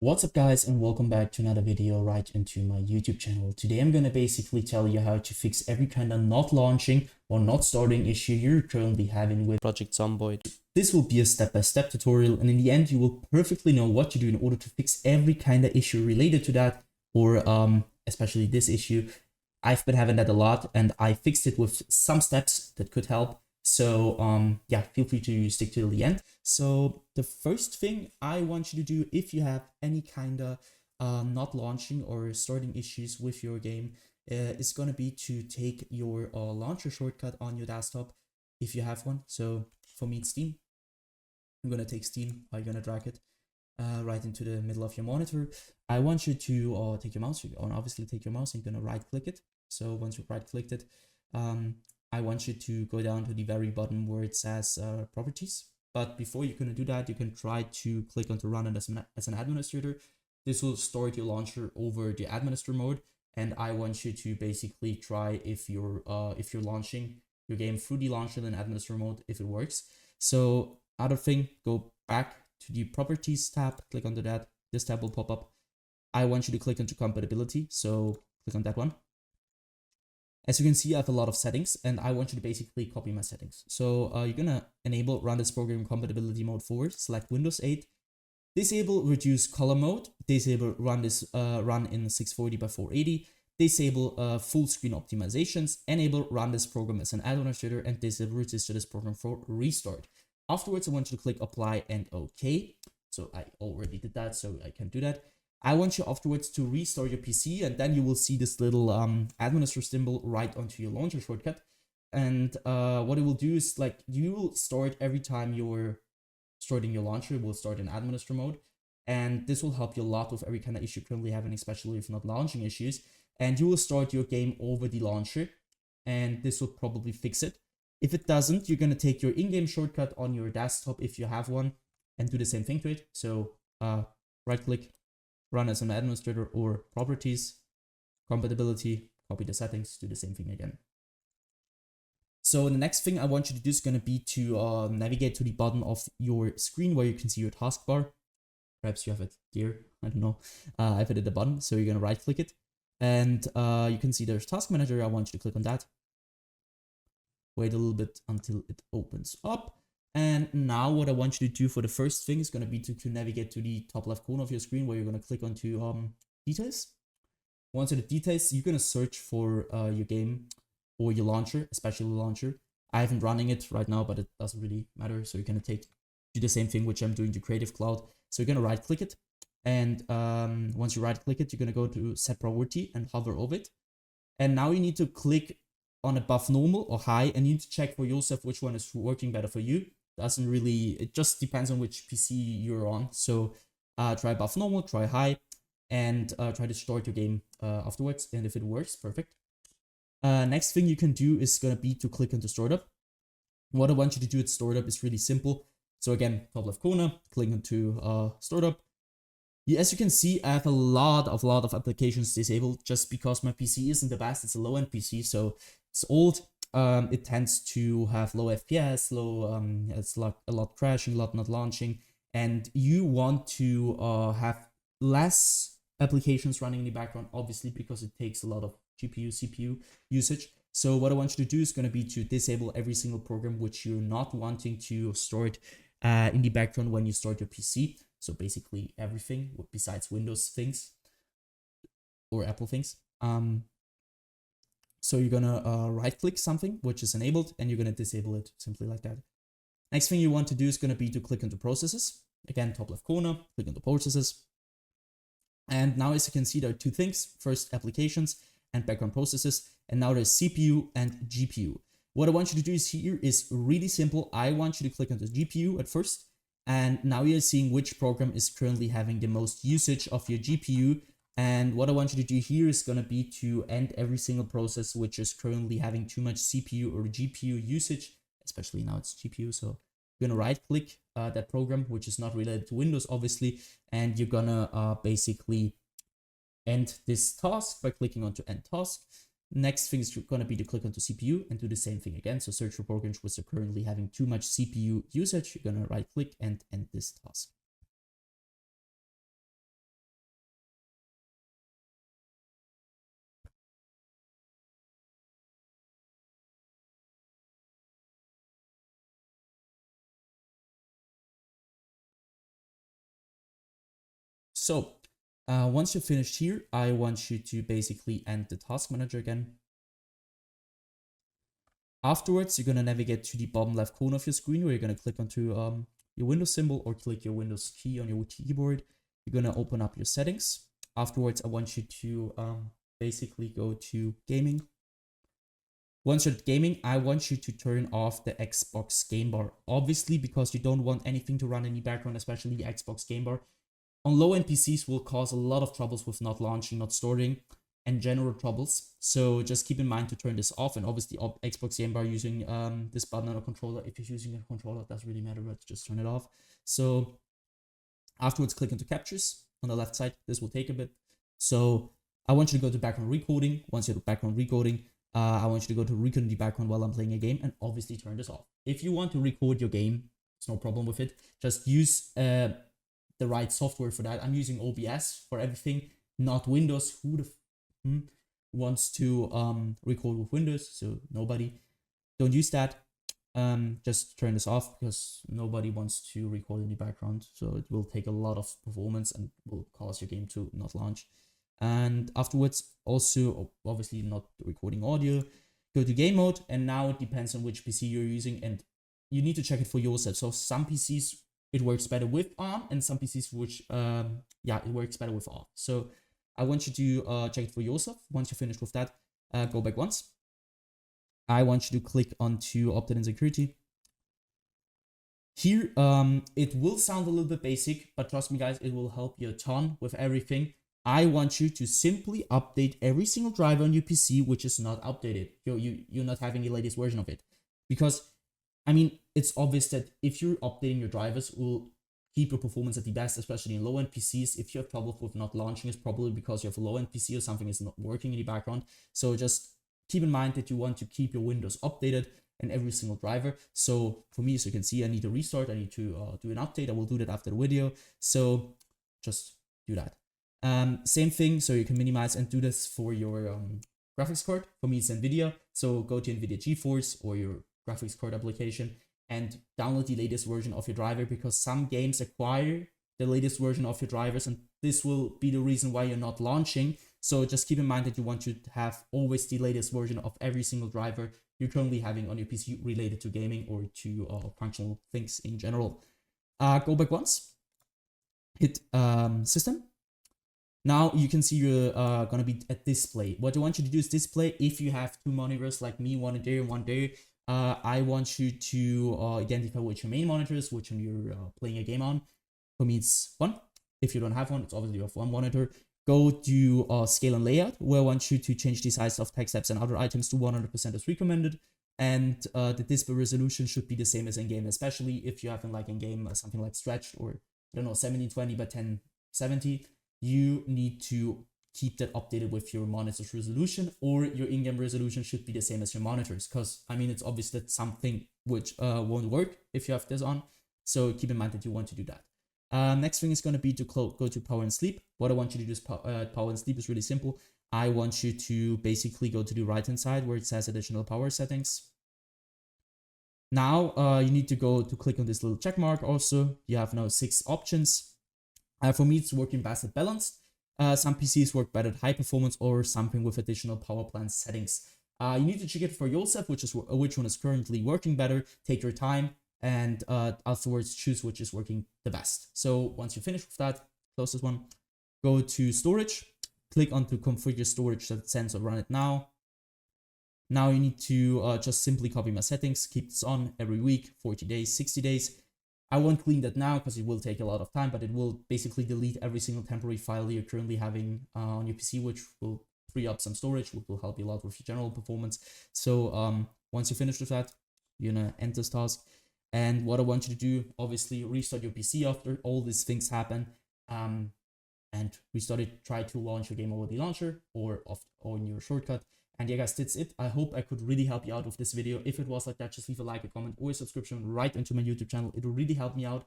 What's up guys, and welcome back to another video right into my YouTube channel. Today I'm going to basically tell you how to fix every kind of not launching or not starting issue you're currently having with Project Zomboid. This will be a step-by-step tutorial, and in the end you will perfectly know what to do in order to fix every kind of issue related to that, or especially this issue. I've been having that a lot and I fixed it with some steps that could help. So yeah, feel free to stick till the end. So the first thing I want you to do, if you have any kind of not launching or starting issues with your game, is going to be to take your launcher shortcut on your desktop if you have one. So for me it's Steam. I'm going to take Steam. I'm going to drag it right into the middle of your monitor. I want you to take your mouse, and obviously take your mouse and you're going to right click it. So once you've right clicked it, I want you to go down to the very bottom where it says properties. But before you're going to do that, you can try to click on to run it as an administrator. This will start your launcher over the administrator mode. And I want you to basically try if you're launching your game through the launcher and administrator mode, if it works. So other thing, go back to the properties tab, click onto that. This tab will pop up. I want you to click onto compatibility. So click on that one. As you can see, I have a lot of settings and I want you to basically copy my settings. So you're gonna enable run this program compatibility mode forward, select Windows 8, disable reduce color mode, disable run this run in 640 by 480, disable full screen optimizations, enable run this program as an administrator, and disable register this program for restart. Afterwards, I want you to click apply and OK. So I already did that, so I can do that. I want you afterwards to restart your PC, and then you will see this little administrator symbol right onto your launcher shortcut. And what it will do is, like, you will start every time you're starting your launcher, it will start in administrator mode. And this will help you a lot with every kind of issue you're currently having, especially if not launching issues. And you will start your game over the launcher, and this will probably fix it. If it doesn't, you're going to take your in-game shortcut on your desktop if you have one and do the same thing to it. So right click, run as an administrator, or properties, compatibility, copy the settings, do the same thing again. So the next thing I want you to do is going to be to navigate to the bottom of your screen where you can see your taskbar. Perhaps you have it here, I don't know. I have it at the bottom, so you're going to right click it. And you can see there's task manager. I want you to click on that. Wait a little bit until it opens up. And now what I want you to do for the first thing is going to be to navigate to the top left corner of your screen where you're going to click onto details. Once you're the details, you're going to search for your game or your launcher, especially the launcher. I haven't running it right now, but it doesn't really matter. So you're going to do the same thing, which I'm doing to Creative Cloud. So you're going to right click it. And once you right click it, you're going to go to set priority and hover over it. And now you need to click on above normal or high, and you need to check for yourself which one is working better for you. Doesn't really, it just depends on which PC you're on. So try above normal, try high, and try to start your game afterwards. And if it works, perfect. Next thing you can do is going to be to click into startup. What I want you to do at startup is really simple. So again, top left corner, click into startup. As you can see, I have a lot of applications disabled just because my PC isn't the best. It's a low-end PC, so it's old. It tends to have low FPS, it's like a lot crashing, a lot not launching, and you want to have less applications running in the background, obviously, because it takes a lot of GPU, CPU usage. So what I want you to do is going to be to disable every single program which you're not wanting to start in the background when you start your PC. So basically everything besides Windows things or Apple things. So you're gonna right click something which is enabled and you're gonna disable it simply like that. Next thing you want to do is gonna be to click into processes. Again, top left corner, click into processes. And now as you can see, there are two things. First, applications and background processes. And now there's CPU and GPU. What I want you to do here is really simple. I want you to click onto GPU at first. And now you're seeing which program is currently having the most usage of your GPU. And what I want you to do here is going to be to end every single process which is currently having too much CPU or GPU usage, especially now it's GPU. So you're going to right click that program, which is not related to Windows, obviously. And you're going to basically end this task by clicking onto end task. Next thing is going to be to click onto CPU and do the same thing again. So search for programs which are currently having too much CPU usage. You're going to right click and end this task. So once you're finished here, I want you to basically end the task manager again. Afterwards, you're going to navigate to the bottom left corner of your screen where you're going to click onto your Windows symbol or click your Windows key on your keyboard. You're going to open up your settings. Afterwards, I want you to basically go to gaming. Once you're at gaming, I want you to turn off the Xbox game bar. Obviously, because you don't want anything to run in the background, especially the Xbox game bar. On low-end PCs will cause a lot of troubles with not launching, not storing, and general troubles. So just keep in mind to turn this off. And obviously, Xbox game bar using this button on a controller. If you're using a controller, it doesn't really matter, but just turn it off. So afterwards, click into captures on the left side. This will take a bit. So I want you to go to background recording. Once you're at background recording, I want you to go to record the background while I'm playing a game and obviously turn this off. If you want to record your game, it's no problem with it. Just use the right software for that. I'm using OBS for everything, not Windows. Who the wants to record with Windows? So nobody. Don't use that. Just turn this off because nobody wants to record in the background. So it will take a lot of performance and will cause your game to not launch. And afterwards, also obviously not recording audio, go to game mode. And now it depends on which PC you're using and you need to check it for yourself. So some PCs, it works better with on and some PCs which, it works better with off. So I want you to check it for yourself. Once you're finished with that, go back once. I want you to click onto opt-in security. Here, it will sound a little bit basic, but trust me guys, it will help you a ton with everything. I want you to simply update every single driver on your PC which is not updated. You're not having the latest version of it. Because, I mean, it's obvious that if you're updating your drivers, it will keep your performance at the best, especially in low-end PCs. If you have trouble with not launching, it's probably because you have a low-end PC or something is not working in the background. So just keep in mind that you want to keep your Windows updated and every single driver. So for me, as you can see, I need to restart. I need to do an update. I will do that after the video. So just do that. Same thing, so you can minimize and do this for your graphics card. For me, it's NVIDIA. So go to NVIDIA GeForce or your graphics card application and download the latest version of your driver because some games acquire the latest version of your drivers and this will be the reason why you're not launching. So just keep in mind that you want to have always the latest version of every single driver you're currently having on your PC related to gaming or to functional things in general. Go back once, hit system. Now you can see you're gonna be at display. What I want you to do is display. If you have two monitors like me, one there and one there, I want you to identify which your main monitor is, which one you're playing a game on. For me, it's one. If you don't have one, it's obviously you have one monitor. Go to scale and layout, where I want you to change the size of text apps and other items to 100% as recommended. And the display resolution should be the same as in-game, especially if you have like in-game something like stretched or I don't know 1720 by 1070. You need to keep that updated with your monitor's resolution, or your in-game resolution should be the same as your monitors. Because I mean, it's obvious that something which won't work if you have this on. So keep in mind that you want to do that. Next thing is going to be to go to power and sleep. What I want you to do is power and sleep is really simple. I want you to basically go to the right hand side where it says additional power settings. Now you need to go to click on this little check mark. Also, you have now 6 options. For me, it's working best at balanced. Some PCs work better at high performance or something with additional power plant settings. You need to check it for yourself, which one is currently working better. Take your time and afterwards choose which is working the best. So once you finish with that, close this one. Go to storage. Click on to configure storage sensor. Run it now. Now you need to just simply copy my settings. Keep this on every week, 40 days, 60 days. I won't clean that now because it will take a lot of time, but it will basically delete every single temporary file you're currently having on your PC, which will free up some storage, which will help you a lot with your general performance. So once you finish with that, you're gonna end this task. And what I want you to do, obviously restart your PC after all these things happen, and restart it. Try to launch your game over the launcher or in your shortcut. And yeah guys, that's it. I hope I could really help you out with this video. If it was like that, just leave a like, a comment, or a subscription right into my YouTube channel. It will really help me out.